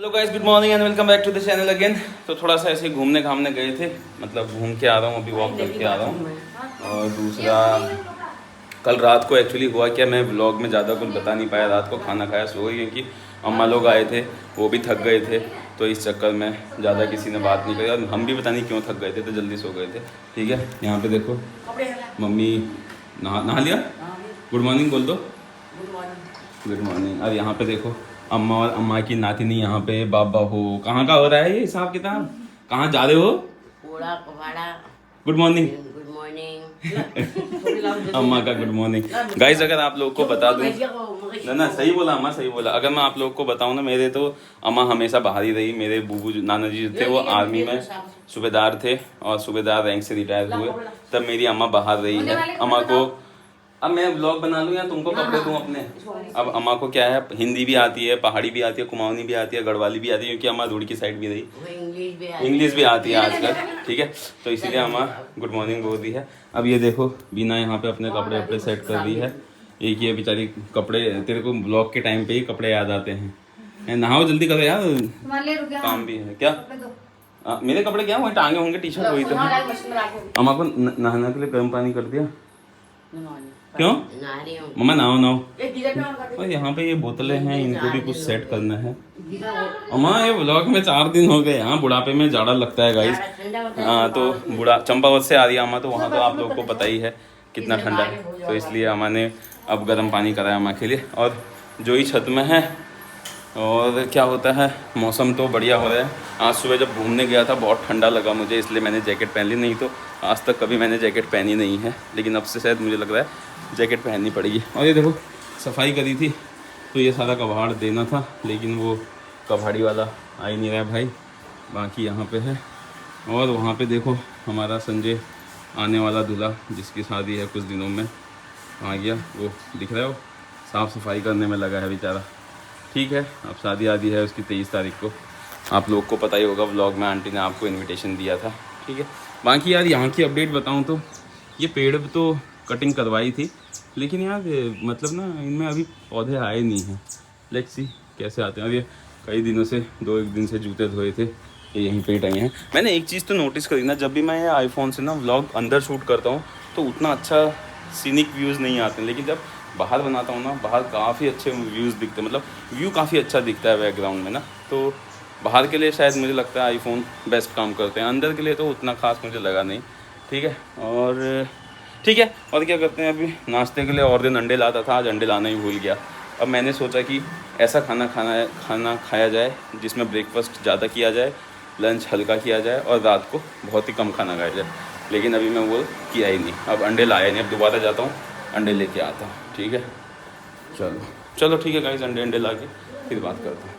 Hello guys, good morning and welcome back to the channel again. तो थोड़ा सा ऐसे घूमने घामने गए थे, मतलब घूम के आ रहा हूँ, अभी वॉक करके आ रहा हूँ। और दूसरा, कल रात को एक्चुअली हुआ क्या, मैं व्लॉग में ज़्यादा कुछ बता नहीं पाया। रात को खाना खाया सो गई, क्योंकि अम्मा लोग आए थे, वो भी थक गए थे, तो इस चक्कर में ज़्यादा किसी ने बात नहीं करी। और हम भी पता नहीं क्यों थक गए थे, तो जल्दी सो गए थे। ठीक है, यहाँ पे देखो मम्मी नहा लिया। गुड मॉर्निंग बोल दो। Good morning. और यहाँ पे देखो अम्मा और अम्मा की नातिनी यहाँ पे बाबा हो। कहाँ का हो रहा है ये हिसाब किताब? कहाँ जा रहे हो? Good morning. Good morning. अम्मा का गुड मॉर्निंग। गाइस, अगर आप लोग को बता दूं, ना सही बोला अम्मा, सही बोला। अगर मैं आप लोग को बताऊं ना, मेरे तो अम्मा हमेशा बाहर ही रही। मेरे बूबू नाना जी थे, वो आर्मी में सूबेदार थे और सूबेदार रैंक से रिटायर हुए, तब मेरी अम्मा बाहर रही है। अम्मा को अब मैं व्लॉग बना लूँ या तुमको कपड़े दूँ अपने? अब अम्मा को क्या है, हिंदी भी आती है, पहाड़ी भी आती है, कुमाऊनी भी आती है, गढ़वाली भी आती है, क्योंकि अम्मा रूड़ की साइड भी रही। इंग्लिश भी आती है आजकल। ठीक है, तो इसीलिए अम्मा गुड मॉर्निंग बोल दी है। अब ये देखो बीना यहाँ पे अपने कपड़े अपने सेट कर रही है। एक ये बेचारी कपड़े, तेरे को ब्लॉग के टाइम पे ही कपड़े याद आते हैं। नहाओ जल्दी करो यार, काम भी है क्या। मेरे कपड़े क्या वही टांगे होंगे, टी शर्ट वही तो। अम्मा को नहाने के लिए गर्म पानी कर दिया। क्यों मम्मा? नाओ नाओ। और यहाँ पे ये बोतलें हैं, इनको भी कुछ सेट करना है। अम्मा ये व्लॉग में 4 दिन हो गए। यहाँ बुढ़ापे में जाड़ा लगता है गाइस। तो बुढ़ा चंपावत से आ रही है अम्मा, तो वहाँ तो आप लोग को पता ही है कितना ठंडा है, तो इसलिए अम्मा ने अब गर्म पानी कराया अम्मा के लिए। और जो ही छत में है, और क्या होता है, मौसम तो बढ़िया हो रहा है। आज सुबह जब घूमने गया था बहुत ठंडा लगा मुझे, इसलिए मैंने जैकेट पहन ली। नहीं तो आज तक कभी मैंने जैकेट पहनी नहीं है, लेकिन अब से शायद मुझे लग रहा है जैकेट पहननी पड़ेगी। और ये देखो सफाई करी थी, तो ये सारा कबाड़ देना था, लेकिन वो कबाड़ी वाला आ ही नहीं रहा भाई। बाकी यहाँ पे है। और वहाँ पे देखो हमारा संजय आने वाला दूल्हा, जिसकी शादी है कुछ दिनों में, आ गया। वो दिख रहा है, वो साफ़ सफाई करने में लगा है बेचारा। ठीक है, अब शादी आदि है उसकी 23 तारीख को। आप लोग को पता ही होगा, व्लॉग में आंटी ने आपको इनविटेशन दिया था। ठीक है, बाकी यार यहाँ की अपडेट बताऊँ तो ये पेड़ तो कटिंग करवाई थी, लेकिन यार मतलब ना इनमें अभी पौधे आए नहीं हैं। लेट्स सी कैसे आते हैं। अब ये कई दिनों से 2-1 दिन से जूते धोए थे, ये यहीं पे टंगे हैं। मैंने एक चीज़ तो नोटिस करी ना, जब भी मैं ये आईफोन से ना व्लॉग अंदर शूट करता हूँ तो उतना अच्छा सीनिक व्यूज़ नहीं आते, लेकिन जब बाहर बनाता हूँ ना, बाहर काफ़ी अच्छे व्यूज़ दिखते हैं। मतलब व्यू काफ़ी अच्छा दिखता है बैकग्राउंड में ना। तो बाहर के लिए शायद मुझे लगता है आईफोन बेस्ट काम करते हैं, अंदर के लिए तो उतना खास मुझे लगा नहीं। ठीक है, और ठीक है, और क्या करते हैं, अभी नाश्ते के लिए और दिन अंडे लाता था, आज अंडे लाना ही भूल गया। अब मैंने सोचा कि ऐसा खाना खाया जाए जिसमें ब्रेकफास्ट ज़्यादा किया जाए, लंच हल्का किया जाए, और रात को बहुत ही कम खाना खाया जाए। लेकिन अभी मैं वो किया ही नहीं, अब अंडे लाया नहीं। अब दोबारा जाता हूँ, अंडे लेके आता हूँ। ठीक है, चलो चलो ठीक है गाइस, अंडे ला के फिर बात करते हैं।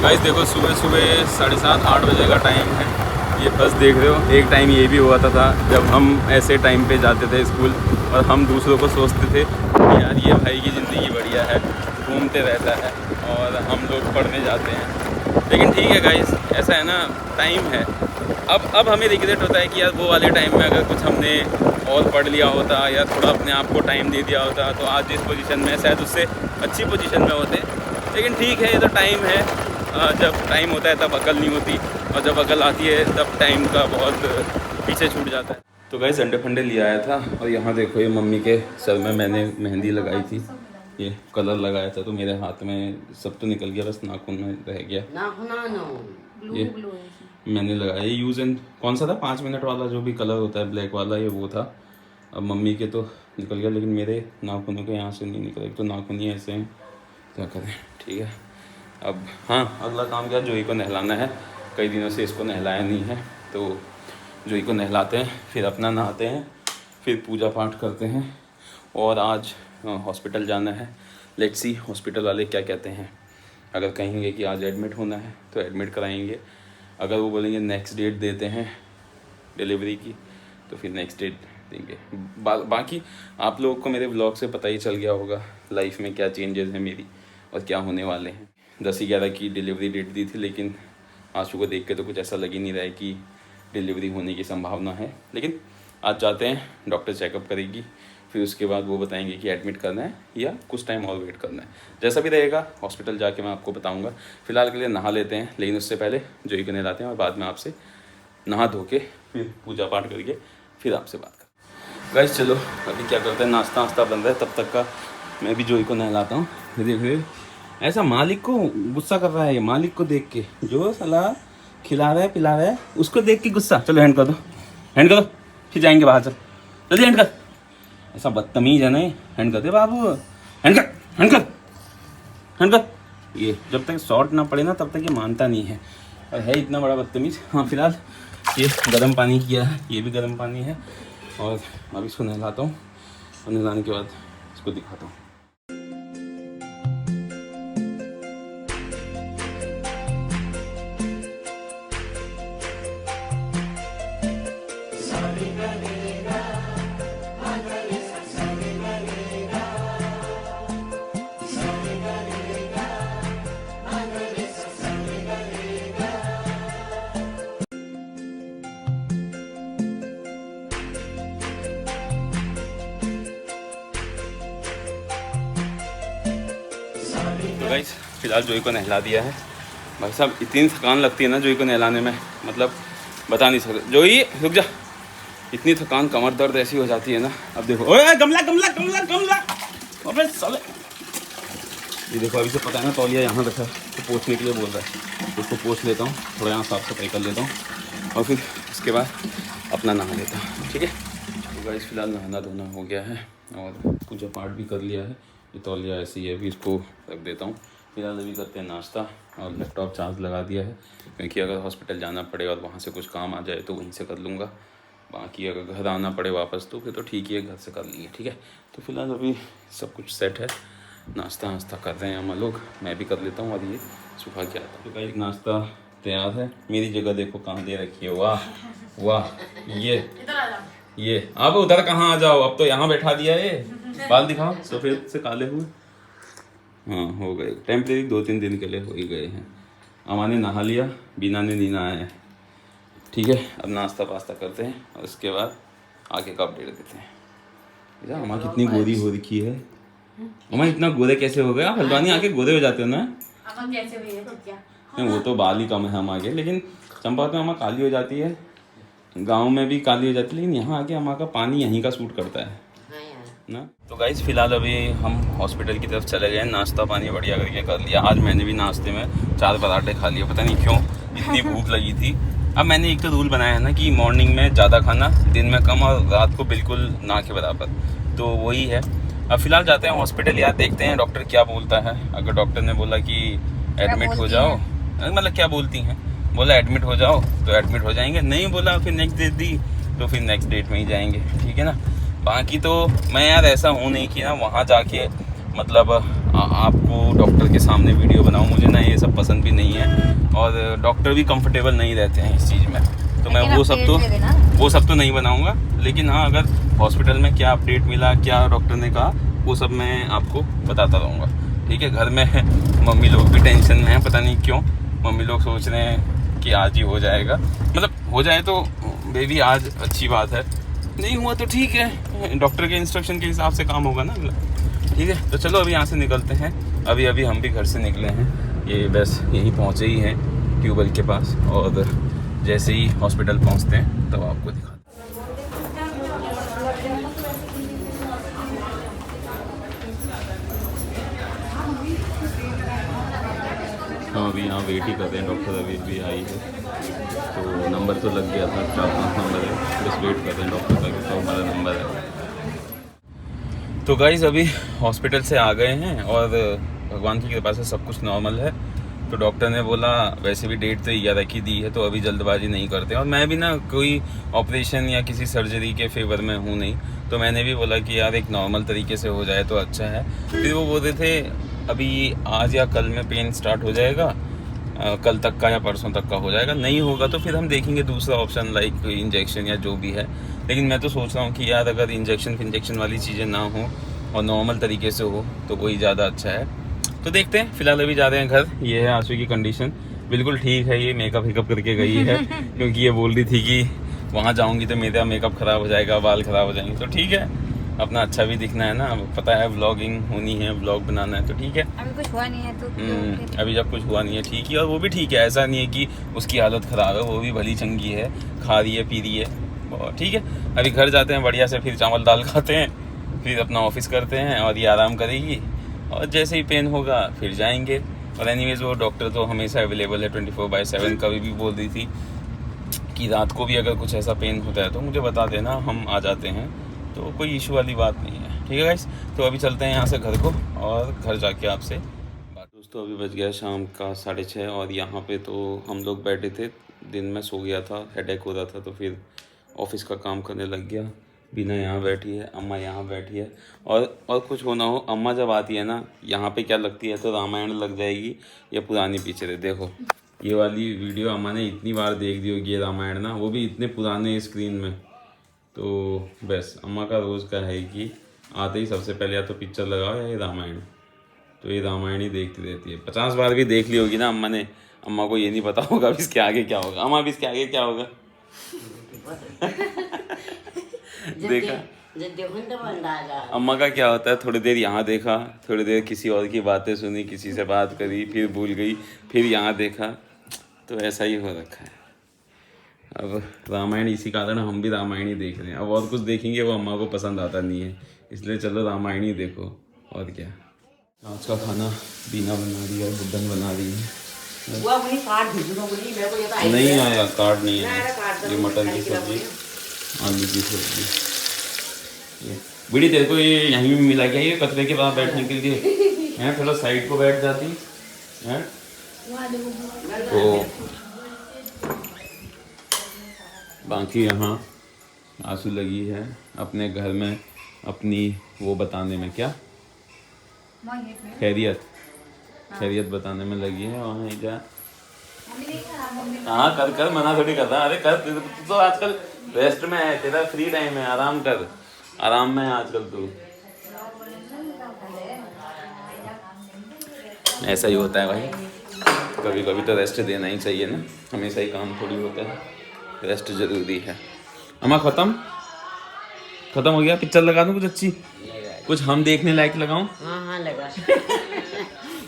गाइस देखो सुबह 7:30-8 बजे का टाइम है। ये बस देख रहे हो, एक टाइम ये भी हुआ था जब हम ऐसे टाइम पे जाते थे स्कूल, और हम दूसरों को सोचते थे कि यार ये भाई की ज़िंदगी बढ़िया है, घूमते रहता है, और हम लोग पढ़ने जाते हैं। लेकिन ठीक है गाइस, ऐसा है ना, टाइम है। अब हमें रिग्रेट होता है कि यार वो वाले टाइम में अगर कुछ हमने और पढ़ लिया होता या थोड़ा अपने आप को टाइम दे दिया होता, तो आज जिस पोजीशन में शायद उससे अच्छी पोजीशन में होते। लेकिन ठीक है, ये तो टाइम है। जब टाइम होता है तब अकल नहीं होती, और जब अकल आती है तब टाइम का बहुत पीछे छूट जाता है। तो गाइस अंडे फंडे ले आया था, और यहाँ देखो ये मम्मी के सर में मैंने मेहंदी लगाई थी, ये कलर लगाया था, तो मेरे हाथ में सब तो निकल गया, बस नाखून में रह गया। ये मैंने लगाया, ये यूज़ एंड कौन सा था, 5 मिनट वाला जो भी कलर होता है ब्लैक वाला, ये वो था। अब मम्मी के तो निकल गया, लेकिन मेरे नाखूनों के यहाँ से नहीं निकला। तो नाखून ही ऐसे हैं, क्या करें। ठीक है, अब हाँ, अगला काम क्या, जोई को नहलाना है। कई दिनों से इसको नहलाया नहीं है, तो जोई को नहलाते हैं, फिर अपना नहाते हैं, फिर पूजा पाठ करते हैं। और आज हॉस्पिटल जाना है। लेट्स सी हॉस्पिटल वाले क्या कहते हैं। अगर कहेंगे कि आज एडमिट होना है तो एडमिट कराएंगे, अगर वो बोलेंगे नेक्स्ट डेट देते हैं डिलीवरी की, तो फिर नेक्स्ट डेट देंगे। बाकी आप लोगों को मेरे व्लॉग से पता ही चल गया होगा लाइफ में क्या चेंजेस हैं मेरी और क्या होने वाले हैं। 10-11 की डिलीवरी डेट दी थी, लेकिन आंसू को देख के तो कुछ ऐसा लग ही नहीं रहा है कि डिलीवरी होने की संभावना है। लेकिन आज जाते हैं, डॉक्टर चेकअप करेगी, फिर उसके बाद वो बताएंगे कि एडमिट करना है या कुछ टाइम और वेट करना है। जैसा भी रहेगा हॉस्पिटल जाके मैं आपको बताऊंगा। फिलहाल के लिए नहा लेते हैं, लेकिन उससे पहले जोई को नहलाते हैं और बाद में आपसे नहा धो के फिर पूजा पाठ करके फिर आपसे बात करें। गाइस चलो अभी क्या करते हैं, नाश्ता वास्ता बन रहा है, तब तक का मैं भी जोई को नहलाता हूँ। फिर ऐसा मालिक को गुस्सा कर रहा है, मालिक को देख के, जो साला खिला रहा है पिला रहा है उसको देख के गुस्सा। चलो हैंड कर दो, हैंड कर दो, फिर जाएंगे बाहर। चल जल्दी हैंड कर, ऐसा बदतमीज है नहीं। हैंड कर दे बाबू, हैंड कर, हैंड कर, हैंड कर। ये जब तक शॉर्ट ना पड़े ना तब तक ये मानता नहीं है, और है इतना बड़ा बदतमीज। हाँ फिलहाल ये गर्म पानी किया है, ये भी गर्म पानी है, और अभी इसको नहलाता हूँ और नहलाने के बाद इसको दिखाता हूँ। गाइस फिलहाल जोई को नहला दिया है। भाई साहब इतनी थकान लगती है ना जोई को नहलाने में, मतलब बता नहीं सकते। जोई रुक जा, इतनी थकान, कमर दर्द ऐसी हो जाती है ना। अब देखो, ओए गमला गमला गमला गमला, अबे साले। ये देखो अभी से पता है ना तौलिया यहाँ रखा है, तो पोंछने के लिए बोल रहा है, उसको पोंछ लेता हूँ, थोड़ा यहाँ साफ सफाई कर लेता हूँ और फिर उसके बाद अपना नहा लेता हूँ, ठीक है। तो गाइस फिलहाल नहाना धोना हो गया है और पूजा पाठ भी कर लिया है। ये तौलिया ऐसी है, अभी इसको रख देता हूँ। फिलहाल अभी करते हैं नाश्ता, और लैपटॉप चार्ज लगा दिया है, क्योंकि अगर हॉस्पिटल जाना पड़े और वहाँ से कुछ काम आ जाए तो वहीं से कर लूँगा। बाकी अगर घर आना पड़े वापस तो फिर तो ठीक ही है, घर से कर लेंगे, ठीक है। तो फिलहाल अभी सब कुछ सेट है, नाश्ता वास्ता कर रहे हैं हम लोग, मैं भी कर लेता हूँ और ये सुखा के आता हूँ। तो एक नाश्ता तैयार है, मेरी जगह देखो कहाँ दे रखी है, वाह वाह। ये आप उधर कहाँ आ जाओ, अब तो यहाँ बैठा दिया है। बाल दिखाओ, सफ़ेद से काले हुए। हाँ हो गए, टेम्परेरी 2-3 दिन के लिए हो ही गए हैं। अमा ने नहा लिया, बीना ने नहीं नहाया है, ठीक है। अब नाश्ता पास्ता करते हैं और उसके बाद आगे का अपडेट देते हैं। अमा कितनी गोरी हो रखी है, अमा इतना गोरे कैसे हो गए आप? हल्द्वानी आके गोरे हो जाते हो ना? कैसे हुई है तो क्या? नहीं वो तो बाल ही कम है हम आगे, लेकिन चंपावत में अमा काली हो जाती है, गाँव में भी काली हो जाती है, लेकिन यहाँ आके अमा का पानी यहीं का सूट करता है ना। तो गाइस फिलहाल अभी हम हॉस्पिटल की तरफ चले गए, नाश्ता पानी बढ़िया करके कर लिया। आज मैंने भी नाश्ते में 4 पराठे खा लिए, पता नहीं क्यों इतनी भूख लगी थी। अब मैंने एक तो रूल बनाया है ना कि मॉर्निंग में ज़्यादा खाना, दिन में कम, और रात को बिल्कुल ना के बराबर, तो वही है। अब फिलहाल जाते हैं हॉस्पिटल, यार देखते हैं डॉक्टर क्या बोलता है। अगर डॉक्टर ने बोला कि एडमिट हो जाओ, मतलब क्या बोलती हैं, बोला एडमिट हो जाओ तो एडमिट हो जाएंगे, नहीं बोला फिर नेक्स्ट डेट दी तो फिर नेक्स्ट डेट में ही जाएंगे, ठीक है ना। बाकी तो मैं यार ऐसा हूँ नहीं कि ना वहाँ जाके मतलब आपको डॉक्टर के सामने वीडियो बनाऊँ, मुझे ना ये सब पसंद भी नहीं है, और डॉक्टर भी कंफर्टेबल नहीं रहते हैं इस चीज़ में, तो मैं वो सब तो नहीं बनाऊँगा। लेकिन हाँ अगर हॉस्पिटल में क्या अपडेट मिला, क्या डॉक्टर ने कहा, वो सब मैं आपको बताता रहूँगा, ठीक है। घर में मम्मी लोग भी टेंशन में हैं, पता नहीं क्यों। मम्मी लोग सोच रहे हैं कि आज ही हो जाएगा, मतलब हो जाए तो बेबी आज अच्छी बात है, नहीं हुआ तो ठीक है, डॉक्टर के इंस्ट्रक्शन के हिसाब से काम होगा ना, ठीक है। तो चलो अभी यहाँ से निकलते हैं, अभी हम भी घर से निकले हैं, ये बस यहीं पहुँचे ही हैं ट्यूबवेल के पास, और जैसे ही हॉस्पिटल पहुँचते हैं तब आपको दिखा। हम अभी यहाँ वेट ही कर रहे हैं, डॉक्टर अभी भी आई है, तो नंबर तो लग गया था, 4-5 नंबर है, बस वेट कर रहे हैं डॉक्टर का कि तो हमारा नंबर है। तो गाइस अभी हॉस्पिटल से आ गए हैं और भगवान की कृपा से सब कुछ नॉर्मल है। तो डॉक्टर ने बोला वैसे भी डेट तो 11 की दी है, तो अभी जल्दबाजी नहीं करते, और मैं भी ना कोई ऑपरेशन या किसी सर्जरी के फेवर में हूँ नहीं, तो मैंने भी बोला कि यार एक नॉर्मल तरीके से हो जाए तो अच्छा है। फिर वो बोल रहे थे अभी आज या कल में पेन स्टार्ट हो जाएगा, कल तक का या परसों तक का हो जाएगा, नहीं होगा तो फिर हम देखेंगे दूसरा ऑप्शन लाइक इंजेक्शन या जो भी है। लेकिन मैं तो सोच रहा हूँ कि यार अगर इंजेक्शन वाली चीज़ें ना हो और नॉर्मल तरीके से हो तो वही ज़्यादा अच्छा है। तो देखते हैं, फिलहाल अभी जा रहे हैं घर। ये है आंसू की कंडीशन, बिल्कुल ठीक है, ये मेकअप करके गई है क्योंकि ये बोल रही थी कि वहाँ जाऊँगी तो मेरा मेकअप ख़राब हो जाएगा, बाल ख़राब हो जाएंगे, तो ठीक है अपना अच्छा भी दिखना है ना, पता है व्लॉगिंग होनी है, व्लॉग बनाना है, तो ठीक है। अभी कुछ हुआ नहीं है तो अभी जब कुछ हुआ नहीं है ठीक है, और वो भी ठीक है, ऐसा नहीं है कि उसकी हालत ख़राब है, वो भी भली चंगी है, खा रही है पी रही है, और ठीक है। अभी घर जाते हैं बढ़िया से, फिर चावल दाल खाते हैं, फिर अपना ऑफिस करते हैं, और ये आराम करेगी, और जैसे ही पेन होगा फिर जाएंगे। और एनीवेज वो डॉक्टर तो हमेशा अवेलेबल है 24/7, कभी भी बोल रही थी कि रात को भी अगर कुछ ऐसा पेन होता है तो मुझे बता देना, हम आ जाते हैं, तो कोई इशू वाली बात नहीं है, ठीक है गाइस। तो अभी चलते हैं यहाँ से घर को, और घर जाके आपसे बात। दोस्तों अभी बज गया शाम का 6:30, और यहाँ पे तो हम लोग बैठे थे, दिन में सो गया था, हेडेक हो रहा था, तो फिर ऑफिस का काम करने लग गया। बीना यहाँ बैठी है, अम्मा यहाँ बैठी है, और कुछ होना हो, अम्मा जब आती है ना यहाँ पे क्या लगती है, तो रामायण लग जाएगी या पुरानी पिक्चरें। देखो ये वाली वीडियो अम्मा ने इतनी बार देख दी होगी, ये रामायण ना, वो भी इतने पुराने स्क्रीन में। तो बस अम्मा का रोज़ का है कि आते ही सबसे पहले या तो पिक्चर लगाओ या ये रामायण, तो ये रामायण ही देखती रहती है। 50 बार भी देख ली होगी ना अम्मा ने, अम्मा को ये नहीं पता होगा अभी इसके आगे क्या होगा। अम्मा अभी इसके आगे क्या होगा? देखा अम्मा का क्या होता है, थोड़ी देर यहाँ देखा, थोड़ी देर किसी और की बातें सुनी, किसी से बात करी, फिर भूल गई, फिर यहाँ देखा, तो ऐसा ही हो रखा है। अब रामायण इसी कारण हम भी रामायण ही देख रहे हैं, अब और कुछ देखेंगे वो अम्मा को पसंद आता नहीं है, इसलिए चलो रामायण ही देखो, और क्या। आज का खाना बीना बना रही है, बुड्ढन बना रही है। नहीं आया कार्ड, नहीं आया। ये मटर की सब्जी, आलू की सब्जी, बड़ी तेरे को ये यहीं भी मिला क्या, ये कचरे के पास बैठने के लिए हैं, थोड़ा साइड को बैठ जाती हैं। तो बाकी यहाँ आंसू लगी है अपने घर में, अपनी वो बताने में, क्या खैरियत बताने में लगी है। वहाँ जा, हाँ कर मना थोड़ी कर रहा, अरे कर, तू तो आजकल रेस्ट में है, तेरा फ्री टाइम है, आराम कर, आराम में है आजकल तू। ऐसा ही होता है भाई, कभी कभी तो रेस्ट देना ही चाहिए ना, हमेशा ही काम थोड़ी होता है, रेस्ट जरूरी है। अम्मा खत्म हो गया, पिक्चर लगा दूँ कुछ अच्छी, कुछ हम देखने लायक लगाऊं? हाँ लगा।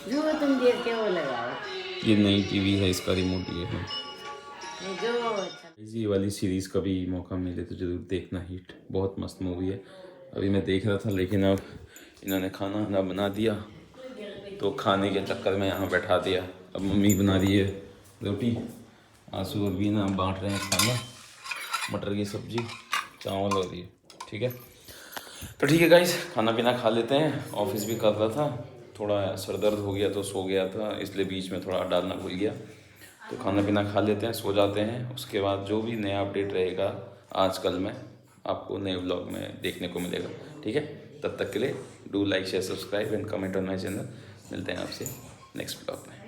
जो तुम देखते हो लगाओ। ये नई टीवी है, इसका रिमोट ये है। जो अच्छा। ये वाली सीरीज़ का भी मौका मिले तो जरूर देखना, हिट बहुत मस्त मूवी है। अभी मैं देख रहा था, लेकिन अब इन्होंने खाना ना बना दिया, तो खाने के चक्कर में यहाँ बैठा दिया। अब मम्मी बना रही है रोटी, आंसू और भी ना बांट रहे हैं खाना, मटर की सब्जी, चावल और ये, ठीक है। तो ठीक है गाइस, खाना पीना खा लेते हैं। ऑफिस भी कर रहा था, थोड़ा सर दर्द हो गया तो सो गया था, इसलिए बीच में थोड़ा डालना भूल गया। तो खाना पीना खा लेते हैं, सो जाते हैं, उसके बाद जो भी नया अपडेट रहेगा आजकल में आपको नए व्लॉग में देखने को मिलेगा, ठीक है। तब तक के लिए do like share subscribe and comment on my channel. मिलते हैं आपसे नेक्स्ट व्लॉग में।